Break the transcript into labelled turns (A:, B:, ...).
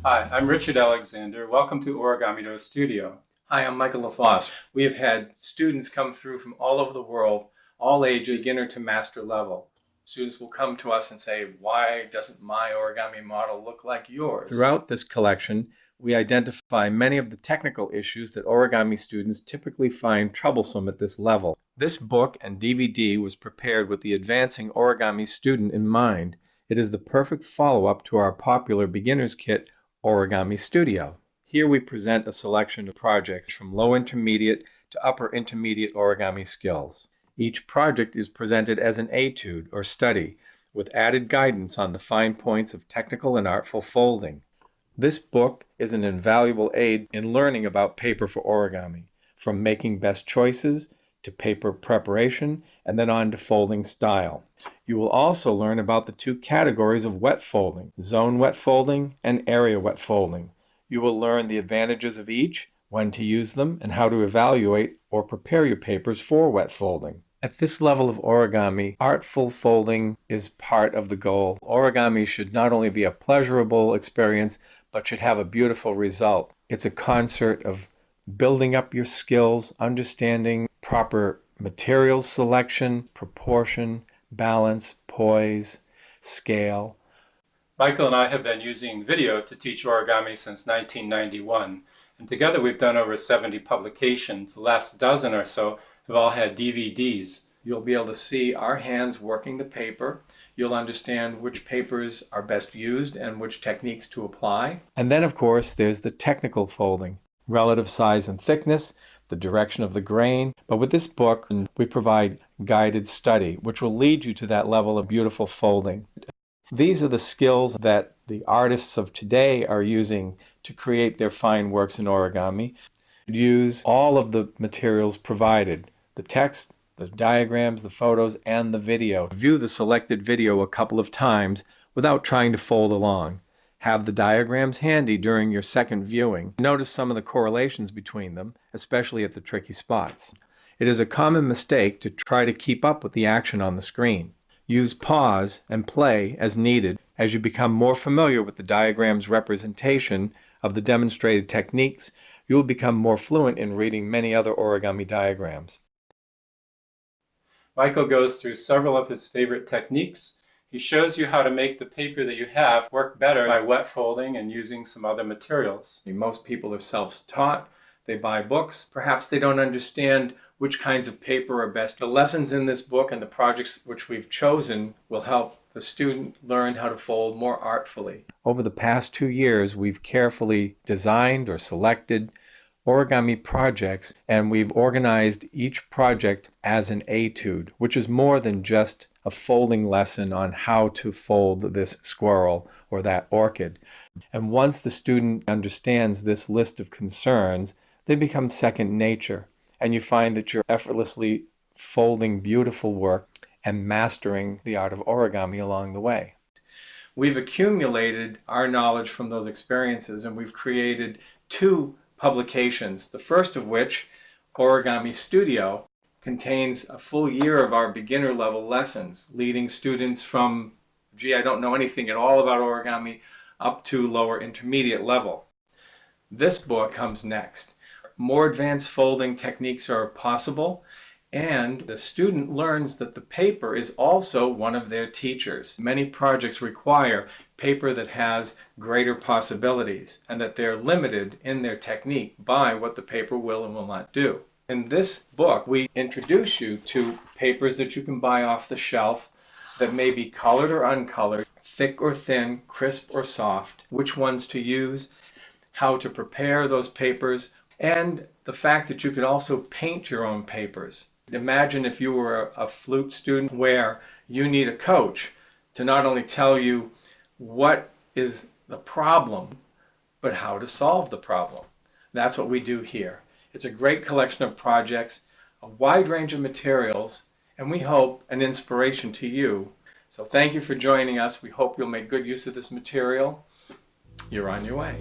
A: Hi, I'm Richard Alexander. Welcome to Origami Studio.
B: Hi, I'm Michael LaFosse. We have had students come through from all over the world, all ages, beginner to master level. Students will come to us and say, why doesn't my origami model look like yours? Throughout this collection, we identify many of the technical issues that origami students typically find troublesome at this level. This book and DVD was prepared with the advancing origami student in mind. It is the perfect follow-up to our popular beginner's kit, Origami Studio. Here we present a selection of projects from low intermediate to upper intermediate origami skills. Each project is presented as an etude or study with added guidance on the fine points of technical and artful folding. This book is an invaluable aid in learning about paper for origami, from making best choices to paper preparation and then on to folding style. You will also learn about the two categories of wet folding, zone wet folding and area wet folding. You will learn the advantages of each, when to use them, and how to evaluate or prepare your papers for wet folding. At this level of origami, artful folding is part of the goal. Origami should not only be a pleasurable experience, but should have a beautiful result. It's a concert of building up your skills, understanding proper materials selection, proportion, balance, poise, scale.
A: Michael and I have been using video to teach origami since 1991, and together we've done over 70 publications. The last dozen or so have all had DVDs.
B: You'll be able to see our hands working the paper. You'll understand which papers are best used and which techniques to apply. And then, of course, there's the technical folding, relative size and thickness, the direction of the grain. But with this book, we provide guided study, which will lead you to that level of beautiful folding. These are the skills that the artists of today are using to create their fine works in origami. Use all of the materials provided, the text, the diagrams, the photos, and the video. View the selected video a couple of times without trying to fold along. Have the diagrams handy during your second viewing. Notice some of the correlations between them, especially at the tricky spots. It is a common mistake to try to keep up with the action on the screen. Use pause and play as needed. As you become more familiar with the diagram's representation of the demonstrated techniques, you will become more fluent in reading many other origami diagrams.
A: Michael goes through several of his favorite techniques. He shows you how to make the paper that you have work better by wet folding and using some other materials.
B: Most people are self-taught. They buy books. Perhaps they don't understand which kinds of paper are best. The lessons in this book and the projects which we've chosen will help the student learn how to fold more artfully. Over the past 2 years, we've carefully designed or selected origami projects, and we've organized each project as an etude, which is more than just a folding lesson on how to fold this squirrel or that orchid. And once the student understands this list of concerns, they become second nature, and you find that you're effortlessly folding beautiful work and mastering the art of origami along the way. We've accumulated our knowledge from those experiences, and we've created 2 publications, the first of which, Origami Studio, contains a full year of our beginner level lessons, leading students from, I don't know anything at all about origami, up to lower intermediate level. This book comes next. More advanced folding techniques are possible, and the student learns that the paper is also one of their teachers. Many projects require paper that has greater possibilities, and that they're limited in their technique by what the paper will and will not do. In this book, we introduce you to papers that you can buy off the shelf that may be colored or uncolored, thick or thin, crisp or soft, which ones to use, how to prepare those papers, and the fact that you could also paint your own papers. Imagine if you were a flute student where you need a coach to not only tell you what is the problem, but how to solve the problem. That's what we do here. It's a great collection of projects, a wide range of materials, and we hope an inspiration to you. So thank you for joining us. We hope you'll make good use of this material. You're on your way.